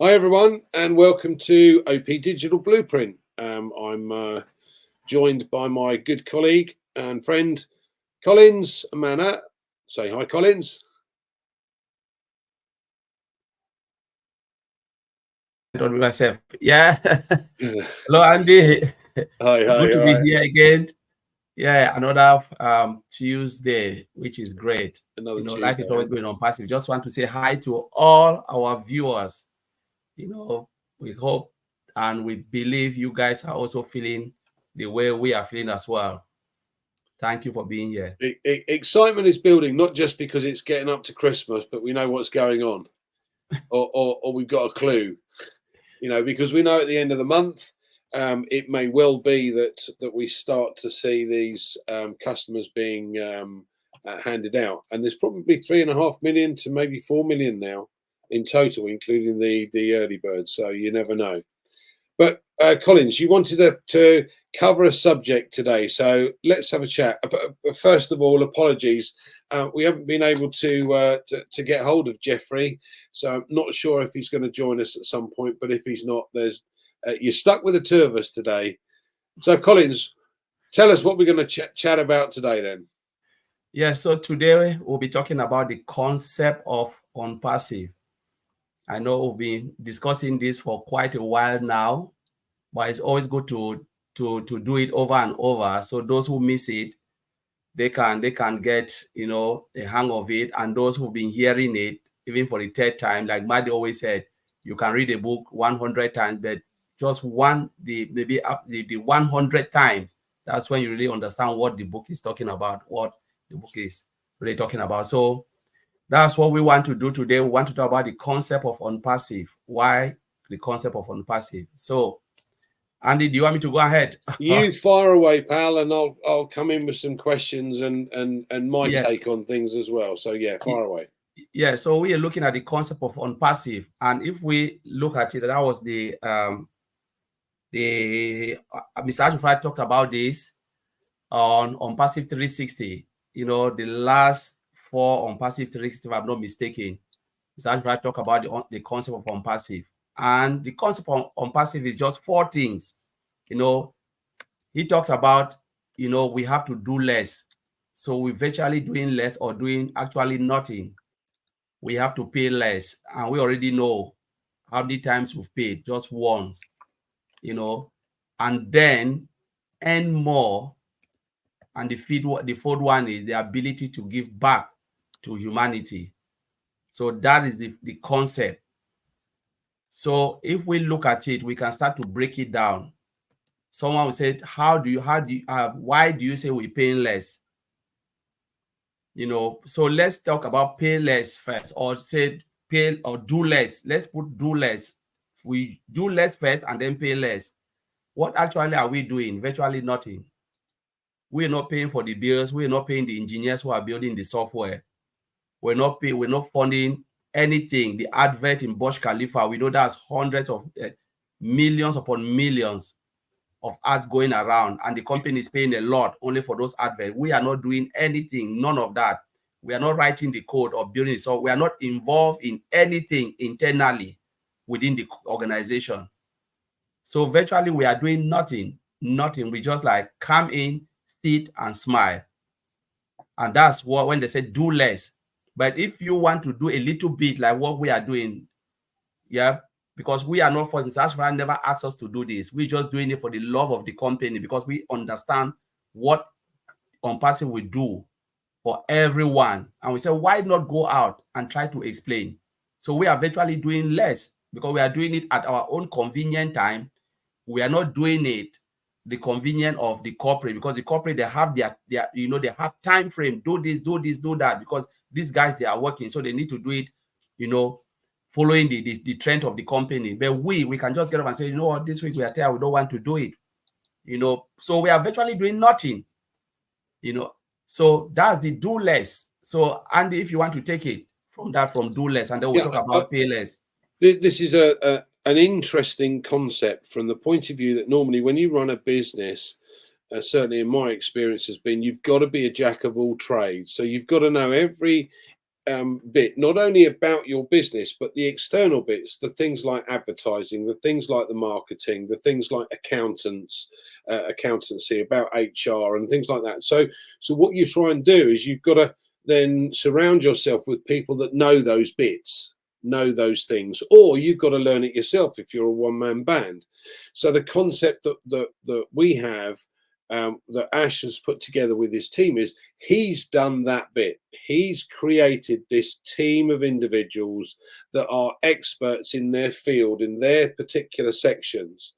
Hi everyone, and welcome to OP Digital Blueprint. I'm joined by my good colleague and friend Collins Manor. Say hi, Collins. On myself. Yeah. Hi, Hello, Andy. hi, Good to be hi. here again. Yeah, another Tuesday, which is great. Another Life Tuesday. is always going on passive. Just want to say hi to all our viewers. We hope and we believe you guys are also feeling the way we are feeling as well. Thank you for being here. Excitement is building, not just because it's getting up to Christmas, but we know what's going on, or we've got a clue. Because we know at the end of the month, it may well be that we start to see these customers being handed out, and there's probably 3.5 million to maybe 4 million now in total, including the early birds. So you never know. But Collins, you wanted to cover a subject today, so let's have a chat. But first of all, apologies. We haven't been able to get hold of Jeffrey, so I'm not sure if he's going to join us at some point. But if he's not, you're stuck with the two of us today. So Collins, tell us what we're going to chat about today then. Yeah, so today we'll be talking about the concept of OnPassive. I know we've been discussing this for quite a while now, but it's always good to do it over and over. So those who miss it, they can get a hang of it. And those who've been hearing it, even for the third time, like Maddie always said, you can read a book 100 times, but just maybe up the 100 times, that's when you really understand what the book is talking about, what the book is really talking about. So that's what we want to do today. We want to talk about the concept of OnPassive. Why the concept of OnPassive? So Andy, do you want me to go ahead? You fire away, pal, and I'll come in with some questions and my Yeah. take on things as well. So yeah, fire away. Yeah, so we are looking at the concept of OnPassive, and if we look at it, that was the Mr. Ashify talked about this on OnPassive 360. The last four OnPassive 360, if I'm not mistaken, Mr. Ashify talked about the concept of OnPassive, and the concept of OnPassive is just four things. He talks about we have to do less, so we're virtually doing less or doing actually nothing. We have to pay less, and we already know how many times we've paid, just once, and then earn more. And the fourth one is the ability to give back to humanity. So that is the concept. So if we look at it, we can start to break it down. Someone will say, why do you say we're paying less? So let's talk about pay less first, or say pay or do less. Let's put do less. We do less first and then pay less. What actually are we doing? Virtually nothing. We're not paying for the bills. We're not paying the engineers who are building the software. We're not funding anything. The advert in Burj Khalifa, we know that's hundreds of millions upon millions of ads going around, and the company is paying a lot only for those adverts. We are not doing anything, none of that. We are not writing the code or building it. So we are not involved in anything internally within the organization. So virtually we are doing nothing. We just like come in, sit and smile. And that's what when they say do less. But if you want to do a little bit like what we are doing, yeah, because we are not for Ashford never asked us to do this. We're just doing it for the love of the company, because we understand what OnPassive will do for everyone. And we say, why not go out and try to explain? So we are virtually doing less because we are doing it at our own convenient time. We are not doing it the convenience of the corporate, because the corporate, they have their they have time frame, do this, do that, because these guys, they are working, so they need to do it following the trend of the company. But we can just get up and say, what, this week we are tired, we don't want to do it. So we are virtually doing nothing. So that's the do less. So Andy, if you want to take it from do less, and then we'll talk about pay less. This is an interesting concept from the point of view that normally when you run a business, certainly in my experience has been, you've got to be a jack of all trades. So you've got to know bit, not only about your business, but the external bits, the things like advertising, the things like the marketing, the things like accountancy, about HR and things like that. So what you try and do is you've got to then surround yourself with people that know those bits, know those things, or you've got to learn it yourself if you're a one-man band. So the concept that we have, that Ash has put together with his team, is he's done that bit. He's created this team of individuals that are experts in their field, in their particular sections.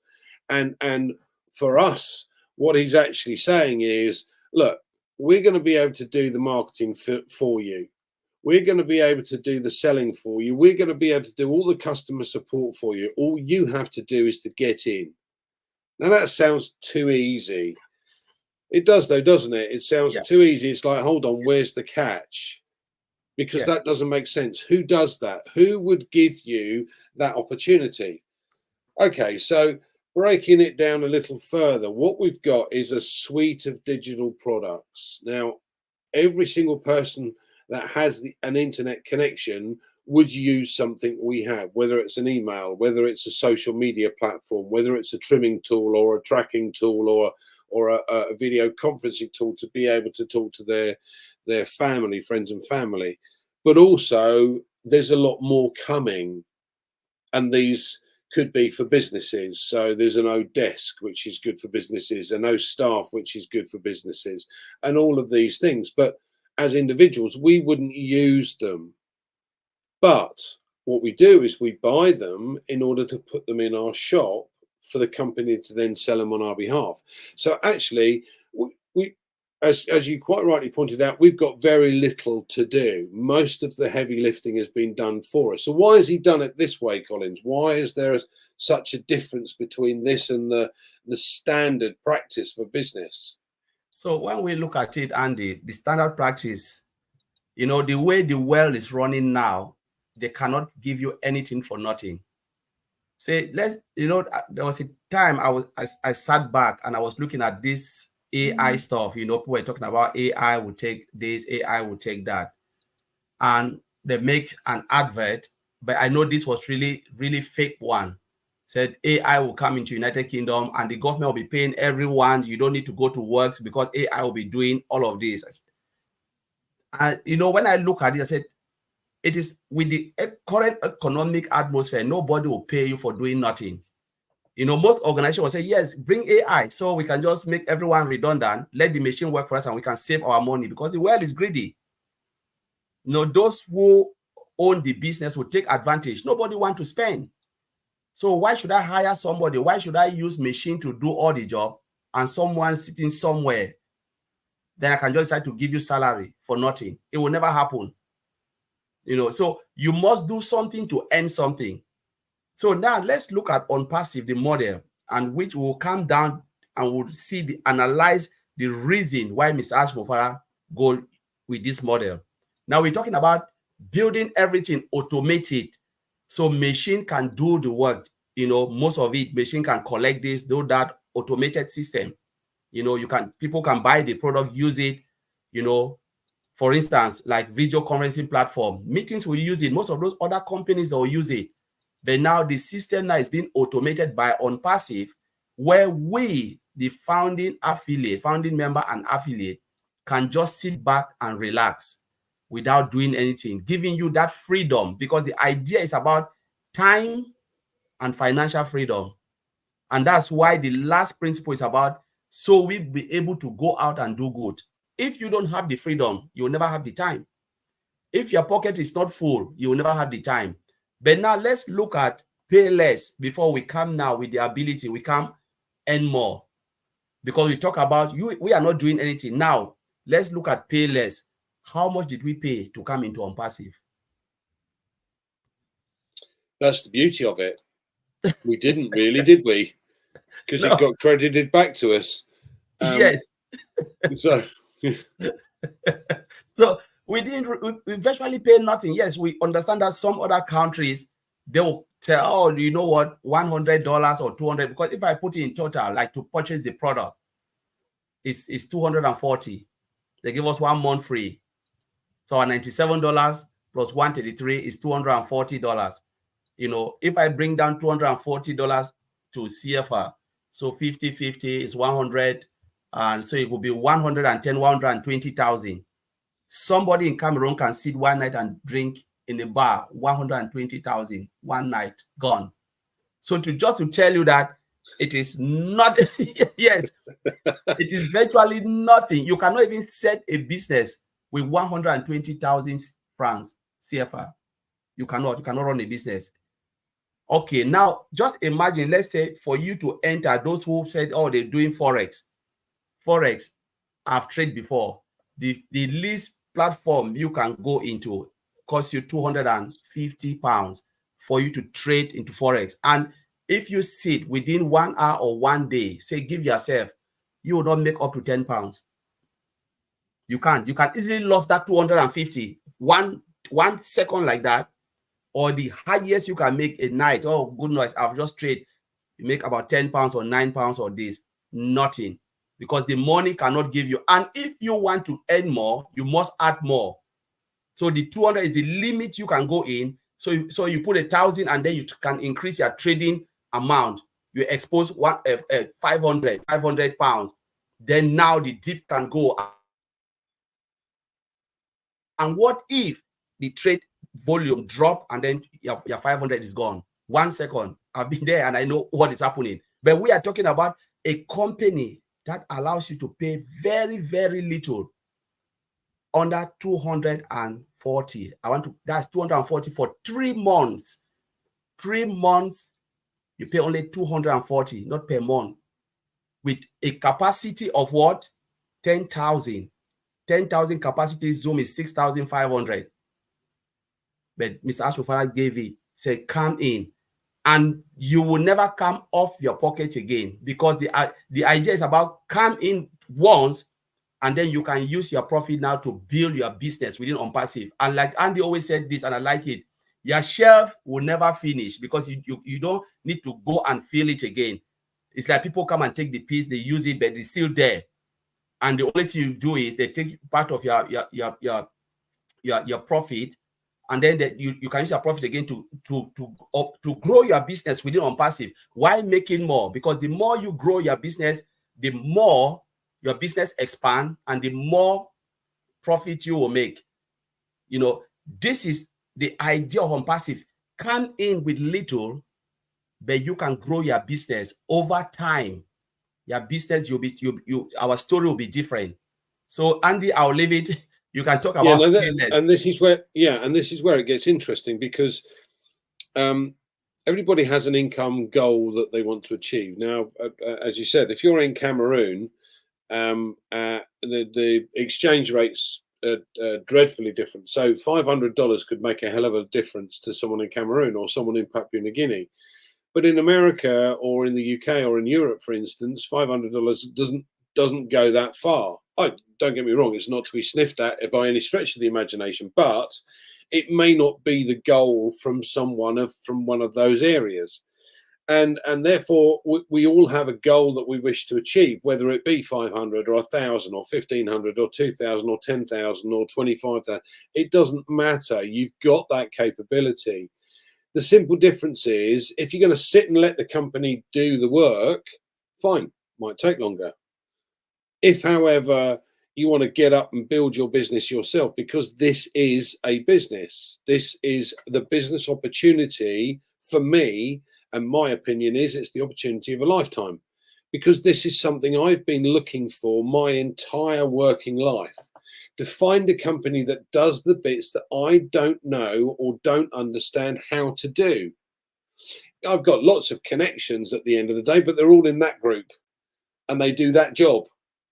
And for us, what he's actually saying is, look, we're going to be able to do the marketing for you. We're going to be able to do the selling for you. We're going to be able to do all the customer support for you. All you have to do is to get in. Now that sounds too easy. It does though, doesn't it? It sounds too easy. It's like, hold on, where's the catch? Because that doesn't make sense. Who does that? Who would give you that opportunity? Okay, so breaking it down a little further, what we've got is a suite of digital products. Now, every single person that has an internet connection would use something we have, whether it's an email, whether it's a social media platform, whether it's a trimming tool or a tracking tool or a video conferencing tool to be able to talk to their family, friends and family. But also there's a lot more coming, and these could be for businesses. So there's an Odesk, which is good for businesses, an OStaff, which is good for businesses, and all of these things. But as individuals, we wouldn't use them. But what we do is we buy them in order to put them in our shop for the company to then sell them on our behalf. So actually, we as you quite rightly pointed out, we've got very little to do. Most of the heavy lifting has been done for us. So why has he done it this way, Collins? Why is there such a difference between this and the standard practice for business? So when we look at it, Andy, the standard practice, the way the world is running now, they cannot give you anything for nothing. Say, there was a time I sat back and I was looking at this AI stuff. People were talking about AI will take this, AI will take that. And they make an advert, but I know this was really, really fake one. Said AI will come into United Kingdom and the government will be paying everyone. You don't need to go to works because AI will be doing all of this. And, when I look at it, I said, it is with the current economic atmosphere, nobody will pay you for doing nothing. Most organizations will say, yes, bring AI so we can just make everyone redundant, let the machine work for us and we can save our money because the world is greedy. Those who own the business will take advantage. Nobody wants to spend. So why should I hire somebody? Why should I use machine to do all the job and someone sitting somewhere? Then I can just decide to give you salary for nothing. It will never happen. So you must do something to earn something. So now let's look at OnPassive, the model, and which will come down and we'll analyze the reason why Mr. Ash Mofara go with this model. Now we're talking about building everything automated, so machine can do the work. Most of it, machine can collect this, do that, automated system. People can buy the product, use it. For instance, like video conferencing platform, meetings will use it. Most of those other companies will use it. But now the system now is being automated by OnPassive, where we, the founding member and affiliate, can just sit back and relax without doing anything, giving you that freedom, because the idea is about time and financial freedom. And that's why the last principle is about, so we'll be able to go out and do good. If you don't have the freedom, you will never have the time. If your pocket is not full, you will never have the time. But now let's look at pay less before we come now with the ability, we can earn more. Because we talk about we are not doing anything. Now, let's look at pay less. How much did we pay to come into OnPassive? That's the beauty of it. We didn't really, did we? Because it got credited back to us. Yes. So we virtually pay nothing. Yes, we understand that some other countries, they will tell, oh, you know what, $100 or $200, because if I put it in total, like to purchase the product, it's $240. They give us 1 month free. So $97 plus 133 is $240. You know, if I bring down $240 to CFR, so 50 is 100, and so it will be 110, 120,000. Somebody in Cameroon can sit one night and drink in a bar, 120,000 one night, gone. So just to tell you that it is not, yes, it is virtually nothing. You cannot even set a business with 120,000 francs CFR. You cannot run a business. Okay, now just imagine, let's say for you to enter, those who said, oh, they're doing Forex. I've traded before. The least platform you can go into costs you 250 pounds for you to trade into Forex. And if you sit within 1 hour or 1 day, say give yourself, you will not make up to 10 pounds. You can easily lose that 250 one second like that. Or the highest you can make a night, oh goodness, I've just traded, you make about 10 pounds or 9 pounds or this, nothing, because the money cannot give you. And if you want to earn more, you must add more. So the 200 is the limit you can go in. So you put 1,000 and then you can increase your trading amount. You expose 500 pounds. Then now the dip can go. And what if the trade volume drop and then your 500 is gone? 1 second. I've been there and I know what is happening. But we are talking about a company that allows you to pay very, very little, under 240. That's 240 for 3 months. 3 months, you pay only 240, not per month, with a capacity of what? 10,000. 10,000 capacity. Zoom is 6,500. But Mr. Ashofara gave it, said, come in. And you will never come off your pocket again, because the idea is about come in once, and then you can use your profit now to build your business within OnPassive. And like Andy always said this, and I like it, your shelf will never finish, because you don't need to go and fill it again. It's like people come and take the piece, they use it, but it's still there. And the only thing you do is they take part of your profit, and then you can use your profit again to grow your business within OnPassive. Why making more? Because the more you grow your business, the more your business expand and the more profit you will make. You know, this is the idea of OnPassive. Come in with little, but you can grow your business over time. Your business, our story will be different. So Andy, I'll leave it. You can talk about and this is where it gets interesting, because everybody has an income goal that they want to achieve. Now, as you said, if you're in Cameroon, the exchange rates are dreadfully different. So $500 could make a hell of a difference to someone in Cameroon or someone in Papua New Guinea. But in America or in the UK or in Europe, for instance, $500 doesn't go that far. Don't get me wrong, it's not to be sniffed at by any stretch of the imagination, but it may not be the goal from one of those areas. And therefore, we all have a goal that we wish to achieve, whether it be 500 or 1,000 or 1,500 or 2,000 or 10,000 or 25,000. It doesn't matter. You've got that capability. The simple difference is, if you're going to sit and let the company do the work, fine, might take longer. If, however, you want to get up and build your business yourself, because this is a business, this is the business opportunity for me, and my opinion is it's the opportunity of a lifetime, because this is something I've been looking for my entire working life, to find a company that does the bits that I don't know or don't understand how to do. I've got lots of connections at the end of the day, but they're all in that group and they do that job.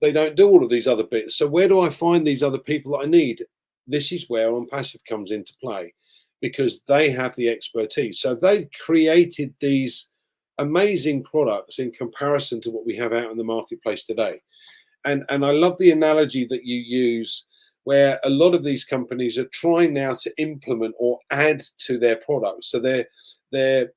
They don't do all of these other bits. So where do I find these other people that I need? This is where OnPassive comes into play, because they have the expertise. So they've created these amazing products in comparison to what we have out in the marketplace today. And I love the analogy that you use, where a lot of these companies are trying now to implement or add to their products. So they're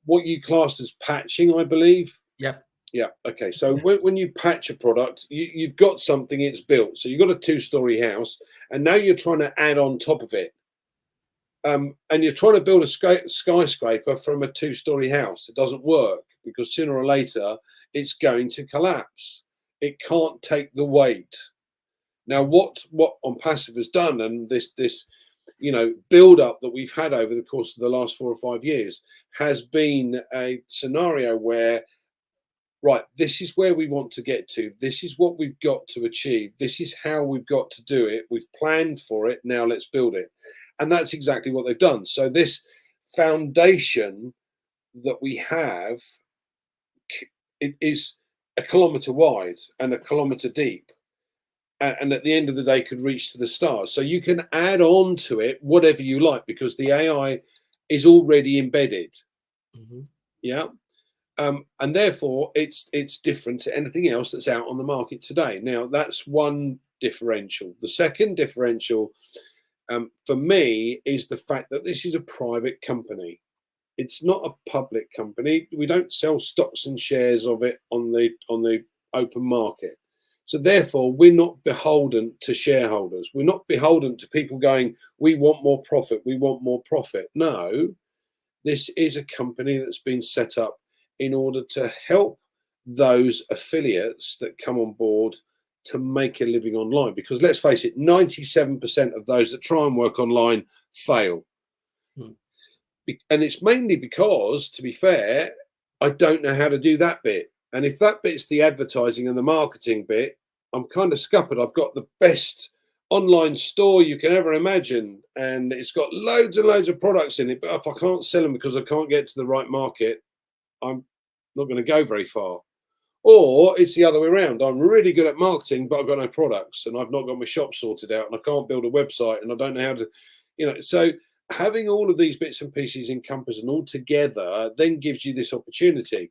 what you classed as patching, I believe. Yep. Yeah. Okay. So when you patch a product, you've got something, it's built. So you've got a 2-story house, and now you're trying to add on top of it. and you're trying to build a skyscraper from a 2-story house. It doesn't work, because sooner or later it's going to collapse. It can't take the weight. Now, what OnPassive has done, and this build up that we've had over the course of the last 4 or 5 years, has been a scenario where, right, this is where we want to get to. This is what we've got to achieve. This is how we've got to do it. We've planned for it. Now let's build it. And that's exactly what they've done. So this foundation that we have, it is a kilometre wide and a kilometre deep. And at the end of the day could reach to the stars. So you can add on to it whatever you like, because the AI is already embedded. Mm-hmm. Yeah. And therefore it's different to anything else that's out on the market today. Now, that's one differential. The second differential for me is the fact that this is a private company. It's not a public company. We don't sell stocks and shares of it on the open market. So therefore, we're not beholden to shareholders. We're not beholden to people going, we want more profit, we want more profit. No, this is a company that's been set up in order to help those affiliates that come on board to make a living online. Because let's face it, 97% of those that try and work online fail. And it's mainly because, to be fair, I don't know how to do that bit. And if that bit's the advertising and the marketing bit, I'm kind of scuppered. I've got the best online store you can ever imagine, and it's got loads and loads of products in it. But if I can't sell them because I can't get to the right market, I'm not going to go very far. Or it's the other way around. I'm really good at marketing, but I've got no products, and I've not got my shop sorted out, and I can't build a website, and I don't know how to, So having all of these bits and pieces encompassed and all together then gives you this opportunity.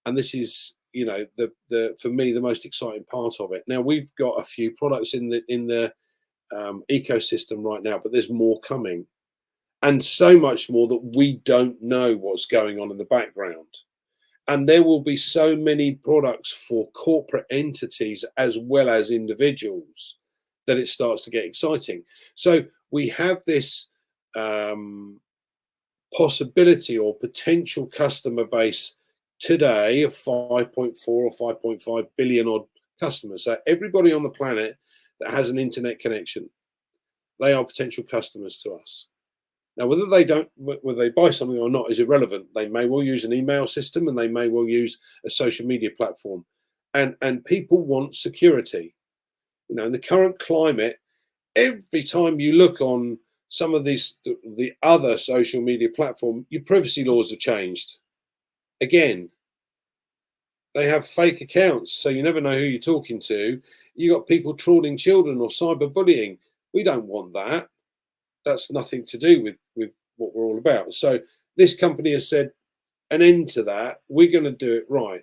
And this is, the for me, the most exciting part of it. Now, we've got a few products in the ecosystem right now, but there's more coming, and so much more that we don't know what's going on in the background. And there will be so many products for corporate entities as well as individuals that it starts to get exciting. So we have this possibility or potential customer base today of 5.4 or 5.5 billion odd customers. So everybody on the planet that has an internet connection, they are potential customers to us. Now, whether they buy something or not is irrelevant. They may well use an email system, and they may well use a social media platform. And people want security. In the current climate, every time you look on some of the other social media platform, your privacy laws have changed. Again, they have fake accounts, so you never know who you're talking to. You got people trawling children or cyberbullying. We don't want that. That's nothing to do with what we're all about. So this company has said an end to that. We're going to do it right.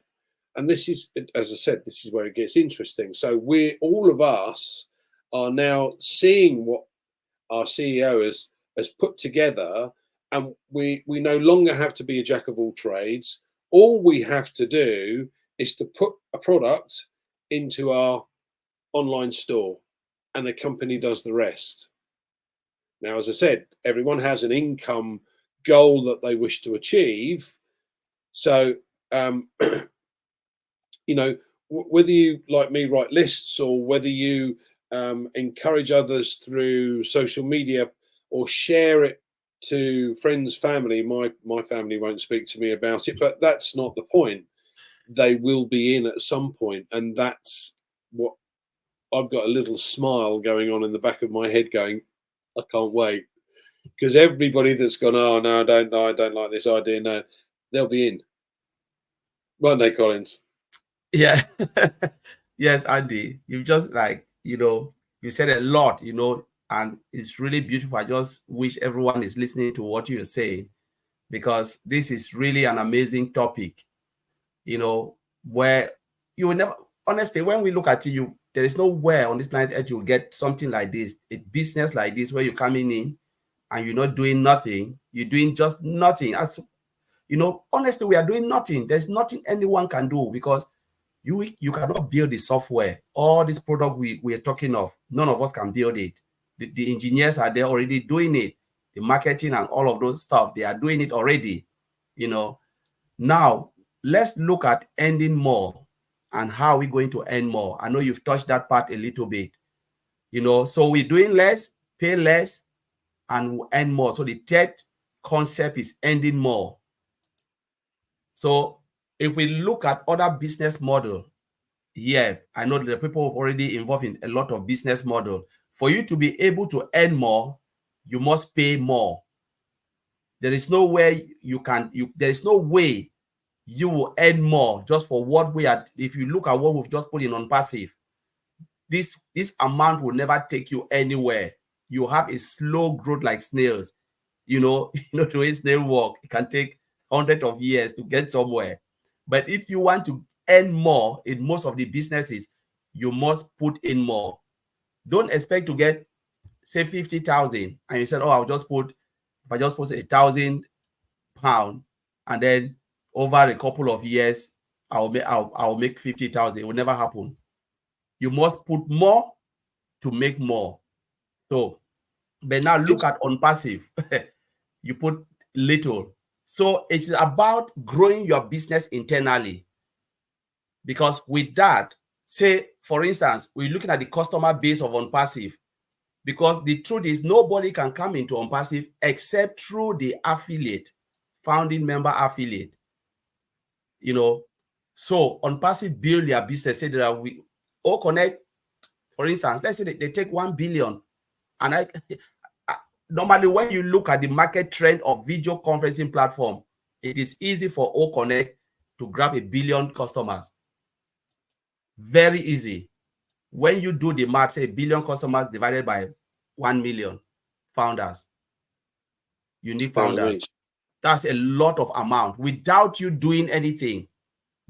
And this is, as I said, this is where it gets interesting. So all of us are now seeing what our CEO has put together, and we no longer have to be a jack of all trades. All we have to do is to put a product into our online store, and the company does the rest. Now, as I said, everyone has an income goal that they wish to achieve. So, whether you, like me, write lists, or whether you encourage others through social media or share it to friends, family, my family won't speak to me about it, but that's not the point. They will be in at some point, and that's what I've got a little smile going on in the back of my head going, I can't wait, because everybody that's gone, oh no, I don't like this idea, no, they'll be in, won't they, Collins? Yeah. Yes, Andy, you've just you said a lot, and it's really beautiful. I just wish everyone is listening to what you're saying, because this is really an amazing topic, where you will never, honestly, when we look at you, there is nowhere on this planet Earth you'll get something like this, a business like this, where you're coming in and you're not doing nothing. You're doing just nothing. As honestly, we are doing nothing. There's nothing anyone can do, because you cannot build the software. All this product we are talking of, none of us can build it. The engineers are there already doing it. the marketing and all of those stuff. They are doing it already, you know. Now, let's look at earning more and how we're going to earn more. I know you've touched that part a little bit, you know. So we're doing less, pay less, and we'll earn more. So the third concept is earning more. So if we look at other business model, yeah, I know the people already involved in a lot of business model. For you to be able to earn more, you must pay more. There is no way there is no way you will earn more just for what we are. If you look at what we've just put in OnPassive, this amount will never take you anywhere. You have a slow growth like snails. You know, the way snail walk, it can take hundreds of years to get somewhere. But if you want to earn more in most of the businesses, you must put in more. Don't expect to get, say, 50,000, and you said, oh, if I just put £1,000, and then over a couple of years, I'll make 50,000. It will never happen. You must put more to make more. So, but now look at OnPassive. You put little. So it's about growing your business internally. Because with that, say, for instance, we're looking at the customer base of OnPassive. Because the truth is, nobody can come into OnPassive except through the affiliate, founding member affiliate. You know, so OnPassive build their business. Say that we all connect, for instance, let's say they take 1 billion. And normally when you look at the market trend of video conferencing platform, it is easy for OConnect to grab 1 billion customers. Very easy. When you do the math, say 1 billion customers divided by 1 million founders, unique founders. That's a lot of amount without you doing anything.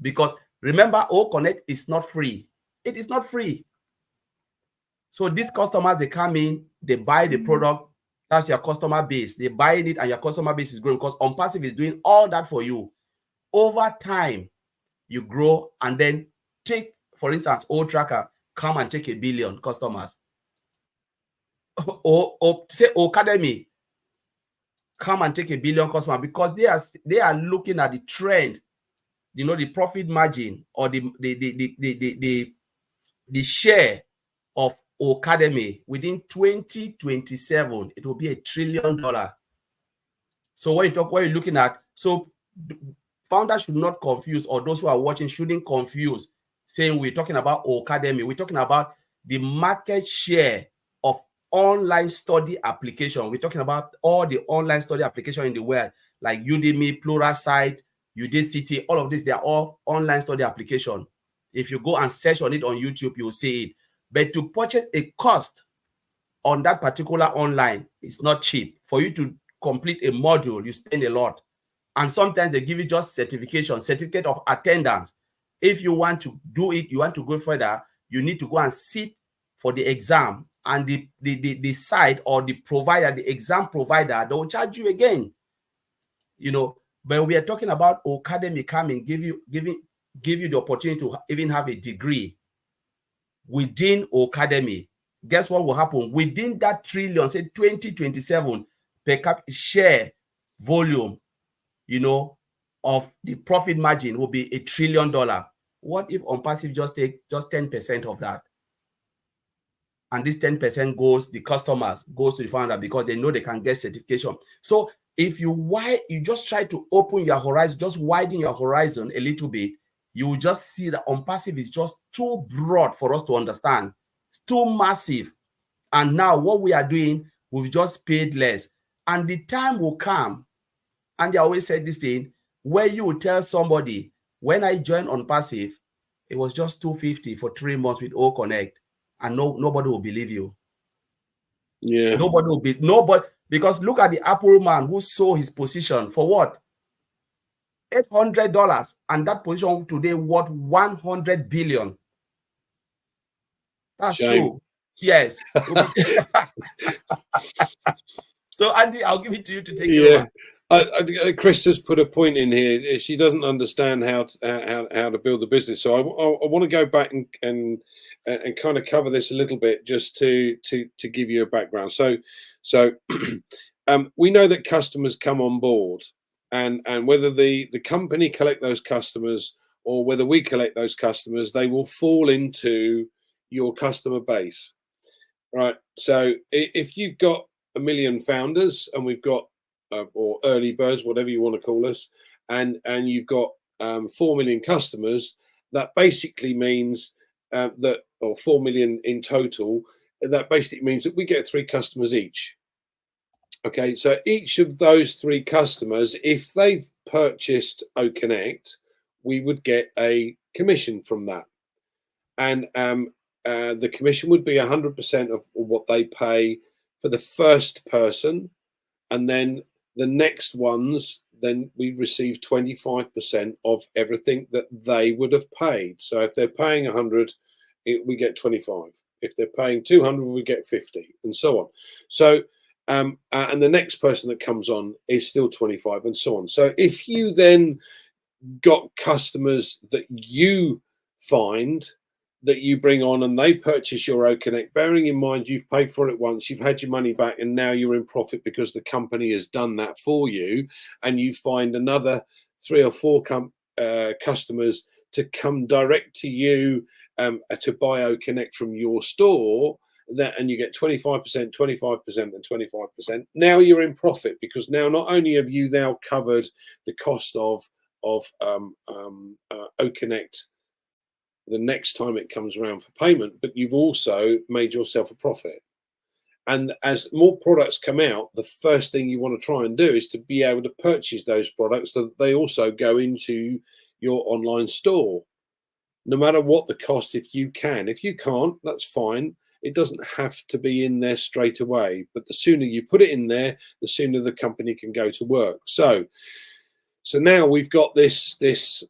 Because remember, OConnect is not free. It is not free. So these customers, they come in, they buy the product. That's your customer base. They buy it and your customer base is growing because OnPassive is doing all that for you. Over time, you grow and then take, for instance, Tracker, come and take 1 billion customers. Or say Academy, come and take 1 billion customers because they are looking at the trend, you know, the profit margin or the share of Academy within 2027, it will be $1 trillion. So when you're looking at, so founders should not confuse, or those who are watching shouldn't confuse saying we're talking about Academy. We're talking about the market share of online study application. We're talking about all the online study application in the world, like Udemy, Pluralsight, Udacity, all of this, they are all online study application. If you go and search on it on YouTube, you'll see it. But to purchase a cost on that particular online, it's not cheap. For you to complete a module, you spend a lot. And sometimes they give you just certificate of attendance. If you want to do it, you want to go further, you need to go and sit for the exam. And the site or the provider, the exam provider, they will charge you again. You know, but we are talking about Academy coming, give you the opportunity to even have a degree within Academy. Guess what will happen? Within that trillion, say 2027, per capita share volume, you know, of the profit margin will be $1 trillion. What if OnPassive just take 10% of that? And this 10% goes, the customers goes to the founder because they know they can get certification. So if you just try to open your horizon, just widen your horizon a little bit, you will just see that OnPassive is just too broad for us to understand. It's too massive. And now what we are doing, we've just paid less. And the time will come, and they always said this thing, where you will tell somebody, when I joined OnPassive, it was just $250 for 3 months with OConnect, and nobody will believe you. Yeah. Nobody, because look at the Apple man who sold his position for what? $800, and that position today worth $100 billion. That's true. Yes. So Andy, I'll give it to you to take it over. Chris has put a point in here. She doesn't understand how to build a business. So I want to go back and kind of cover this a little bit, just to give you a background. So we know that customers come on board, and whether the company collect those customers or whether we collect those customers, they will fall into your customer base, right? So if you've got 1 million founders, and we've got or early birds, whatever you want to call us, and you've got 4 million customers, that basically means that, or 4 million in total, that basically means that we get 3 customers each. Okay, so each of those 3 customers, if they've purchased OConnect, we would get a commission from that, and the commission would be 100% of what they pay for the first person, and then the next ones, then we receive 25% of everything that they would have paid. So if they're paying 100, we get 25. If they're paying 200, we get 50, and so on. So and the next person that comes on is still 25, and so on. So if you then got customers that you find that you bring on and they purchase your OConnect, bearing in mind you've paid for it once, you've had your money back, and now you're in profit because the company has done that for you, and you find another 3 or 4 customers to come direct to you to buy OConnect from your store, and you get 25%, 25%, and 25%. Now you're in profit, because now not only have you now covered the cost of OConnect the next time it comes around for payment, but you've also made yourself a profit. And as more products come out, the first thing you want to try and do is to be able to purchase those products so that they also go into your online store, no matter what the cost, if you can. If you can't, that's fine. It doesn't have to be in there straight away, but the sooner you put it in there, the sooner the company can go to work. So now we've got this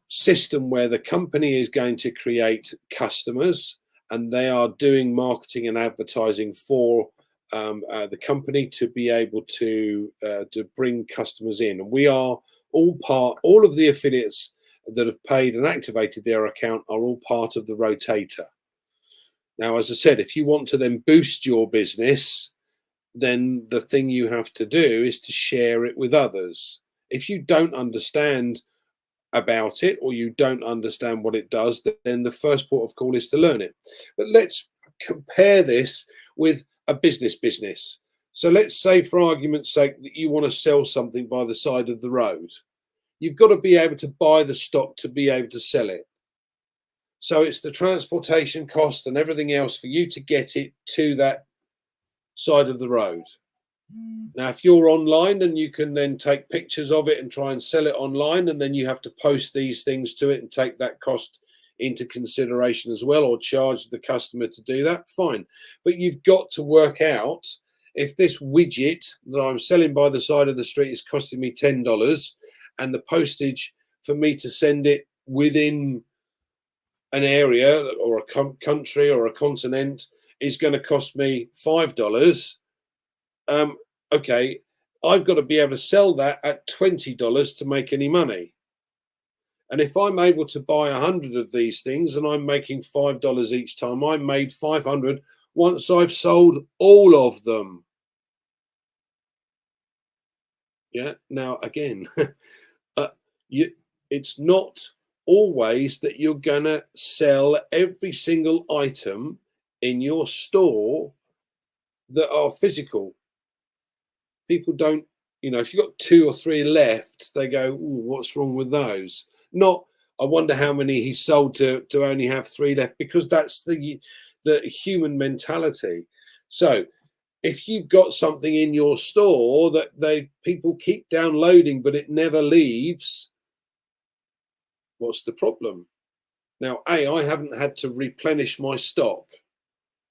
system where the company is going to create customers, and they are doing marketing and advertising for the company to be able to bring customers in. And we are all of the affiliates that have paid and activated their account are all part of the rotator. Now, as I said, if you want to then boost your business, then the thing you have to do is to share it with others. If you don't understand about it, or you don't understand what it does, then the first port of call is to learn it. But let's compare this with a business. So let's say, for argument's sake, that you want to sell something by the side of the road. You've got to be able to buy the stock to be able to sell it. So it's the transportation cost and everything else for you to get it to that side of the road. Now, if you're online, then you can then take pictures of it and try and sell it online, and then you have to post these things to it and take that cost into consideration as well, or charge the customer to do that. Fine. But you've got to work out, if this widget that I'm selling by the side of the street is costing me $10, and the postage for me to send it within an area or a country or a continent is going to cost me $5. Okay, I've got to be able to sell that at $20 to make any money. And if I'm able to buy 100 of these things and I'm making $5 each time, I made 500 once I've sold all of them. Yeah. Now, again, it's not always that you're going to sell every single item in your store that are physical. People don't, if you've got 2 or 3 left, they go, ooh, what's wrong with those? Not, I wonder how many he sold to only have 3 left, because that's the human mentality. So if you've got something in your store that people keep downloading, but it never leaves, what's the problem? Now, I haven't had to replenish my stock.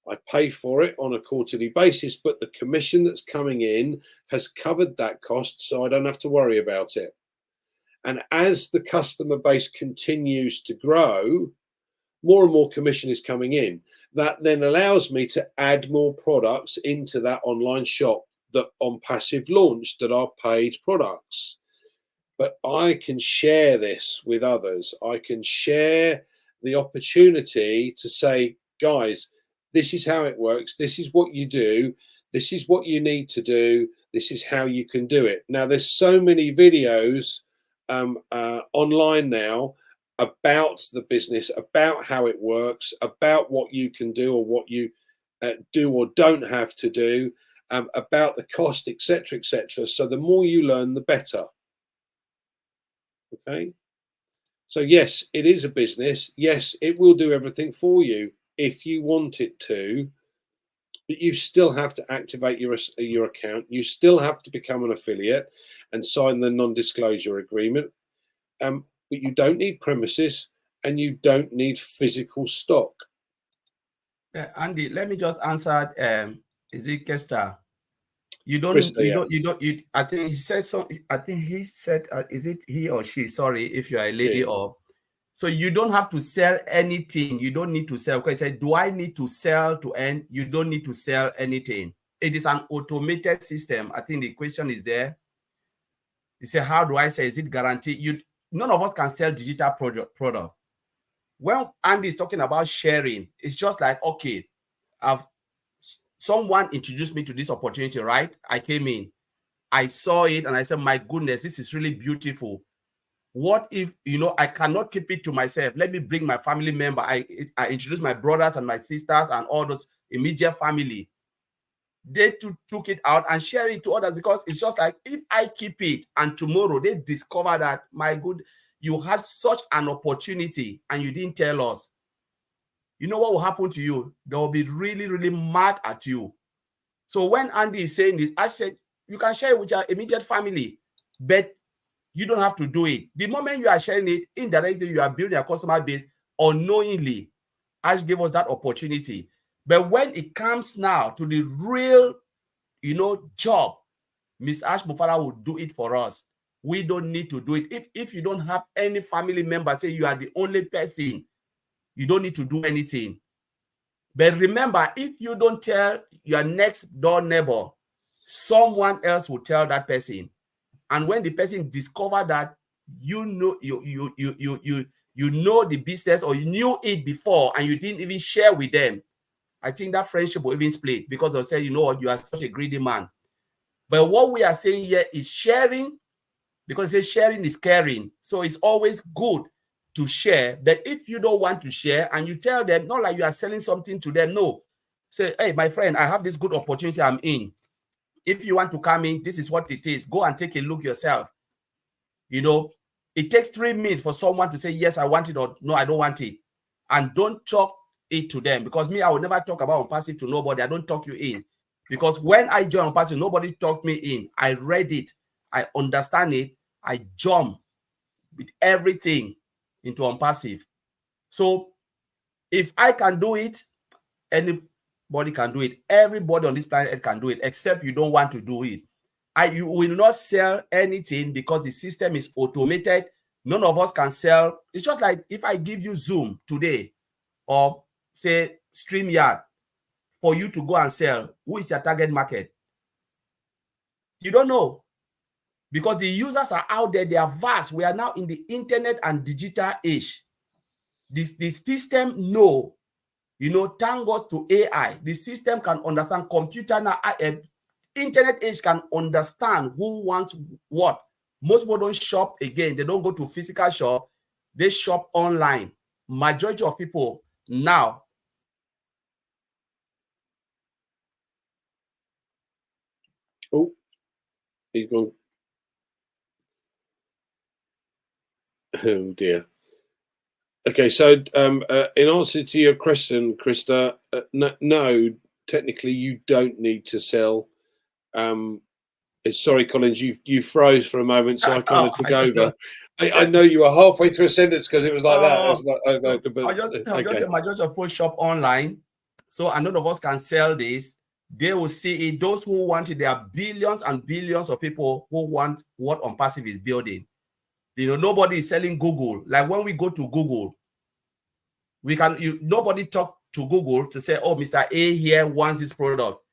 I pay for it on a quarterly basis, but the commission that's coming in has covered that cost, so I don't have to worry about it. And as the customer base continues to grow, more and more commission is coming in. That then allows me to add more products into that online shop that OnPassive launched, that are paid products. But I can share this with others. I can share the opportunity to say, guys, this is how it works. This is what you do. This is what you need to do. This is how you can do it. Now, there's so many videos online now about the business, about how it works, about what you can do or what you do or don't have to do, about the cost, etc., etc. So the more you learn, the better. Okay. So yes, it is a business. Yes, it will do everything for you if you want it to, but you still have to activate your account. You still have to become an affiliate and sign the non-disclosure agreement. But you don't need premises and you don't need physical stock. Andy, let me just answer. Is it Kester? You don't. Krista, you yeah. don't. You don't. You. I think he said so. I think he said. Is it he or she? Sorry, if you are a lady or. So you don't have to sell anything. You don't need to sell. Because he said, do I need to sell to earn? You don't need to sell anything. It is an automated system. I think the question is there. You say, how do I say? Is it guaranteed? None of us can sell digital product. When Andy is talking about sharing, it's just like, okay, someone introduced me to this opportunity, right? I came in, I saw it, and I said, my goodness, this is really beautiful. What if, I cannot keep it to myself? Let me bring my family member. I introduced my brothers and my sisters and all those immediate family. They took it out and share it to others, because it's just like, if I keep it and tomorrow they discover that, my good, you had such an opportunity and you didn't tell us. You know what will happen to you? They will be really, really mad at you. So when Andy is saying this, I said, you can share it with your immediate family, but you don't have to do it. The moment you are sharing it, indirectly, you are building a customer base unknowingly. Ash gave us that opportunity. But when it comes now to the real, job, Miss Ash Mufara will do it for us. We don't need to do it. If you don't have any family member, say you are the only person, you don't need to do anything. But remember, if you don't tell your next door neighbor, someone else will tell that person. And when the person discover that you know the business, or you knew it before and you didn't even share with them, I think that friendship will even split, because they'll say, you know what, you are such a greedy man. But what we are saying here is sharing, because they say sharing is caring. So it's always good to share. But if you don't want to share and you tell them, not like you are selling something to them, no. Say, hey, my friend, I have this good opportunity I'm in. If you want to come in, this is what it is. Go and take a look yourself. It takes 3 minutes for someone to say, yes, I want it, or no, I don't want it. And don't talk it to them, because me, I will never talk about OnPassive to nobody. I don't talk you in. Because when I joined OnPassive, nobody talked me in. I read it. I understand it. I jump with everything into OnPassive. So if I can do it, anybody can do it. Everybody on this planet can do it, except you don't want to do it. You will not sell anything because the system is automated. None of us can sell. It's just like if I give you Zoom today, or say StreamYard, for you to go and sell, who is your target market? You don't know, because the users are out there. They are vast. We are now in the internet and digital age. The system know, thank God to AI. The system can understand. Computer now, internet age can understand who wants what. Most people don't shop again. They don't go to physical shop. They shop online. Majority of people now. Oh, he's gone. Oh dear. Okay, so in answer to your question, Krista, no, technically you don't need to sell. Sorry, Collins, you froze for a moment, so I kind of took over. I know you were halfway through a sentence because it was like that. It was like, majority of people shop online, so none of us can sell this. They will see it. Those who want it, there are billions and billions of people who want what OnPassive is building. Nobody is selling Google. Like when we go to Google, nobody talk to Google to say, oh, Mr. A here wants this product.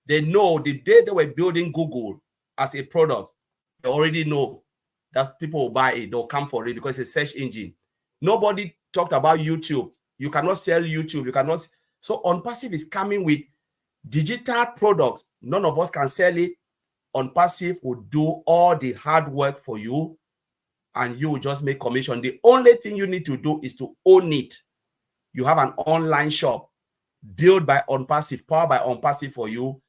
They know the day they were building Google as a product, they already know that people will buy it. They'll come for it because it's a search engine. Nobody talked about YouTube. You cannot sell YouTube. You cannot. So OnPassive is coming with digital products. None of us can sell it OnPassive will do all the hard work for you, and you will just make commission. The only thing you need to do is to own it. You have an online shop built by OnPassive, powered by OnPassive for you.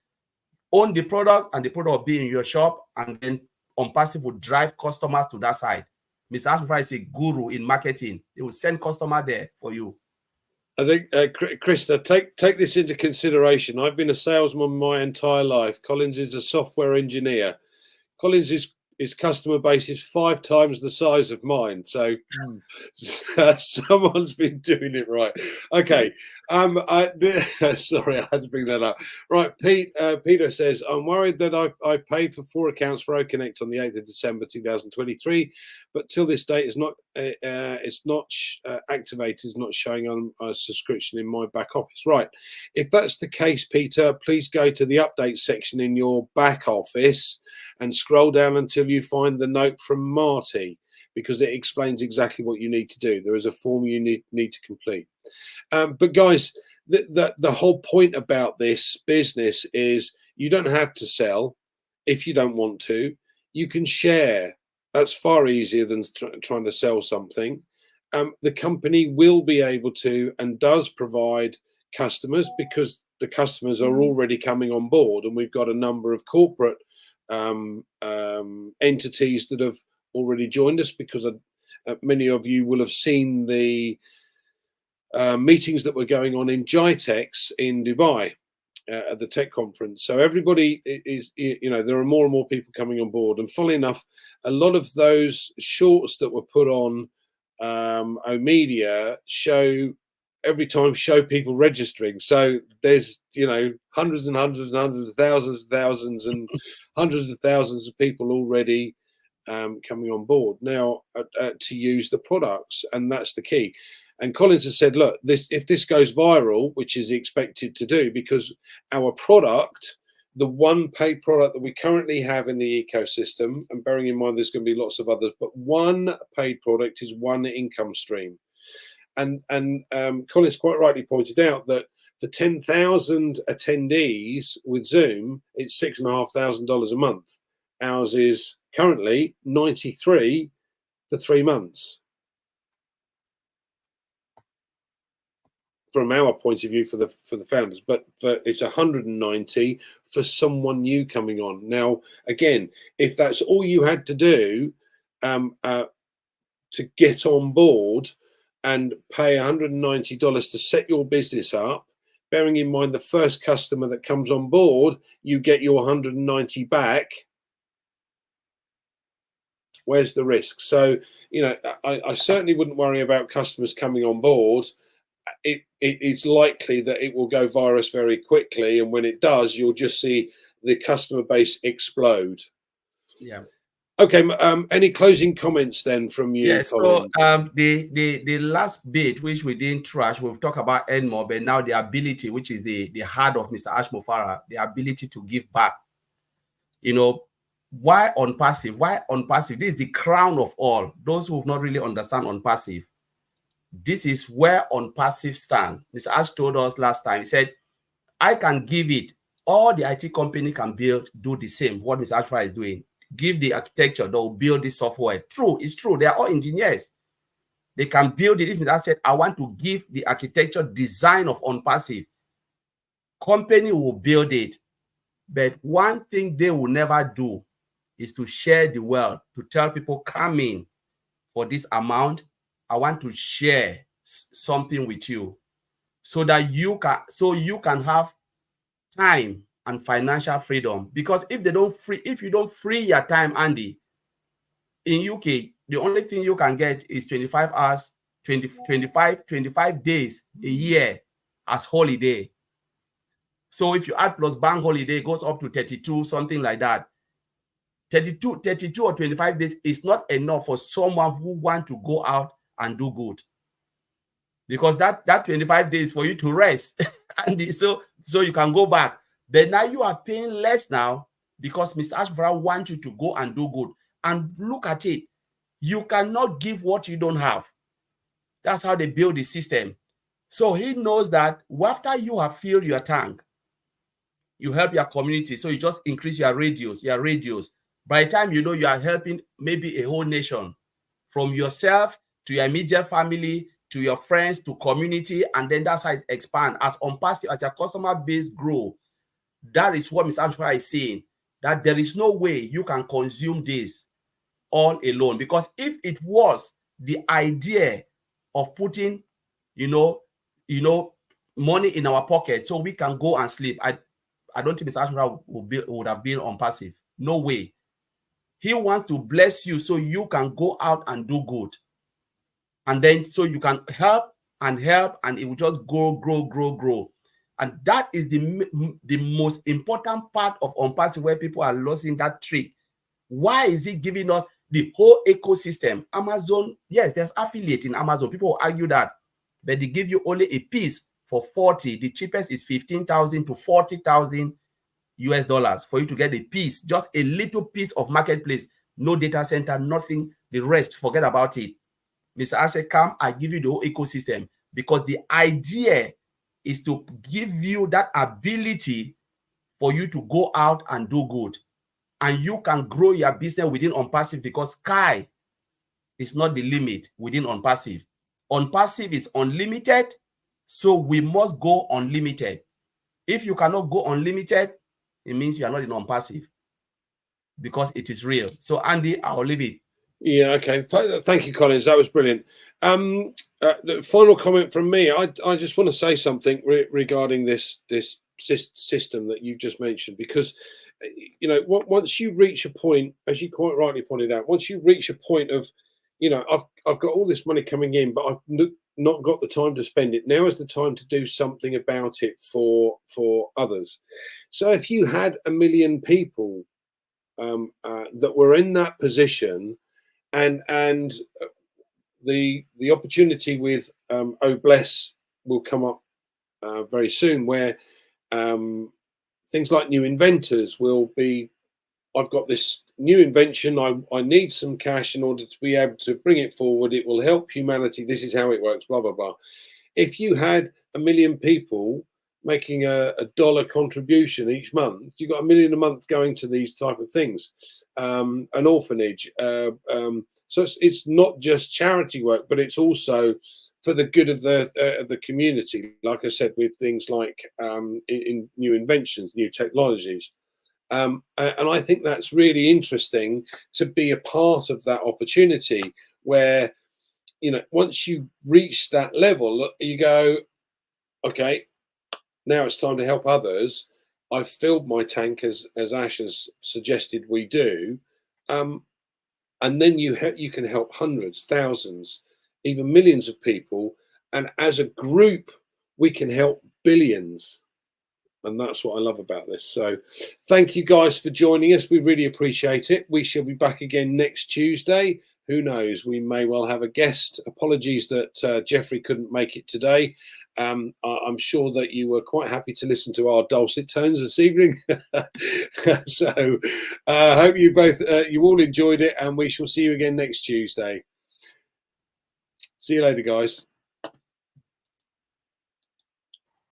Own the product, and the product will be in your shop, and then OnPassive will drive customers to that side. Mr. Ashmofara is a guru in marketing. He will send customer there for you. I think, Krista, take this into consideration. I've been a salesman my entire life. Collins is a software engineer. Collins' his customer base is 5 times the size of mine. So someone's been doing it right. Okay. Sorry, I had to bring that up. Right. Peter says, I'm worried that I paid for 4 accounts for OConnect on the 8th of December 2023, but till this date it's not activated, it's not showing on a subscription in my back office. Right. If that's the case, Peter, please go to the update section in your back office and scroll down until you find the note from Marty, because it explains exactly what you need to do. There is a form you need to complete. But guys, the whole point about this business is you don't have to sell if you don't want to. You can share. That's far easier than trying to sell something. The company will be able to and does provide customers, because the customers are already coming on board, and we've got a number of corporate entities that have already joined us, because many of you will have seen the meetings that were going on in GITEX in Dubai at the tech conference. So everybody is, there are more and more people coming on board. And funnily enough, a lot of those shorts that were put on Omedia show people registering. So there's hundreds and hundreds and hundreds of thousands and hundreds of thousands of people already coming on board now to use the products, and that's the key. And Collins has said, look, if this goes viral, which is expected to do, because our product, the one paid product that we currently have in the ecosystem, and bearing in mind there's going to be lots of others, but one paid product is one income stream. And Collins quite rightly pointed out that for 10,000 attendees with Zoom, it's $6,500 a month. Ours is currently 93 for 3 months. From our point of view, for the founders, but it's 190 for someone new coming on. Now, again, if that's all you had to do to get on board and pay $190 to set your business up, bearing in mind the first customer that comes on board, you get your 190 back. Where's the risk? So, I certainly wouldn't worry about customers coming on board. It's likely that it will go virus very quickly, and when it does, you'll just see the customer base explode. Yeah. Okay. Any closing comments then from you? Yes. Colin? So the last bit, which we didn't trash, we've talked about Edmore, but now the ability, which is the heart of Mr. Ashmofara, the ability to give back. Why OnPassive? Why OnPassive? This is the crown of all. Those who have not really understand OnPassive, this is where OnPassive stand. Mr. Ash told us last time, he said, I can give it. All the IT company can build, do the same, what Mr. Ashfara is doing. Give the architecture, they'll build this software. True, it's true. They are all engineers. They can build it. If Mr. Ash said, I want to give the architecture design of OnPassive, company will build it. But one thing they will never do is to share the wealth, to tell people, come in for this amount. I want to share something with you, so that you can have time and financial freedom. Because if you don't free your time, Andy, in UK, the only thing you can get is 25 hours, 25 days a year as holiday. So if you add plus bank holiday, it goes up to 32, something like that. 32 or 25 days is not enough for someone who wants to go out and do good, because that 25 days for you to rest and so you can go back. But now you are paying less now, because Mr. Ashbara wants you to go and do good. And look at it, you cannot give what you don't have. That's how they build the system. So he knows that after you have filled your tank, you help your community. So you just increase your radius. By the time you know, you are helping maybe a whole nation, from yourself to your immediate family, to your friends, to community, and then that's how it expands. As OnPassive, as your customer base grow, that is what Mr. Amshara is saying, that there is no way you can consume this all alone. Because if it was the idea of putting, money in our pocket so we can go and sleep, I don't think Mr. Amshara would have been OnPassive. No way. He wants to bless you so you can go out and do good. And then so you can help, and it will just grow. And that is the most important part of OnPassive, where people are losing that trick. Why is he giving us the whole ecosystem? Amazon, yes, there's affiliate in Amazon. People will argue that, but they give you only a piece for 40. The cheapest is 15,000 to 40,000 US dollars for you to get a piece, just a little piece of marketplace, no data center, nothing. The rest, forget about it. Mr. Ashe, come, I give you the whole ecosystem, because the idea is to give you that ability for you to go out and do good. And you can grow your business within OnPassive, because sky is not the limit within OnPassive. OnPassive is unlimited, so we must go unlimited. If you cannot go unlimited, it means you are not in OnPassive, because it is real. So Andy, I'll leave it. Yeah, okay. Thank you, Collins. That was brilliant. The final comment from me. I just want to say something regarding this system that you've just mentioned, because once you reach a point, as you quite rightly pointed out, once you reach a point of, I've got all this money coming in, but I've not got the time to spend it. Now is the time to do something about it for others. So if you had 1 million people that were in that position, and the opportunity with Bless will come up very soon, where things like new inventors will be, I've got this new invention, I need some cash in order to be able to bring it forward, it will help humanity, this is how it works, blah blah blah. If you had 1 million people making a dollar contribution each month, you've got 1 million a month going to these type of things. An orphanage, so it's not just charity work, but it's also for the good of the community, like I said, with things like in new inventions, new technologies. And I think that's really interesting to be a part of that opportunity, where once you reach that level, you go, okay, now it's time to help others. I've filled my tank, as Ash has suggested we do, and then you can help hundreds, thousands, even millions of people, and as a group we can help billions. And that's what I love about this. So thank you guys for joining us. We really appreciate it. We shall be back again next Tuesday. Who knows, we may well have a guest. Apologies that Jeffrey couldn't make it today. I'm sure that you were quite happy to listen to our dulcet tones this evening. So I hope you all enjoyed it, and we shall see you again next Tuesday. See you later, guys.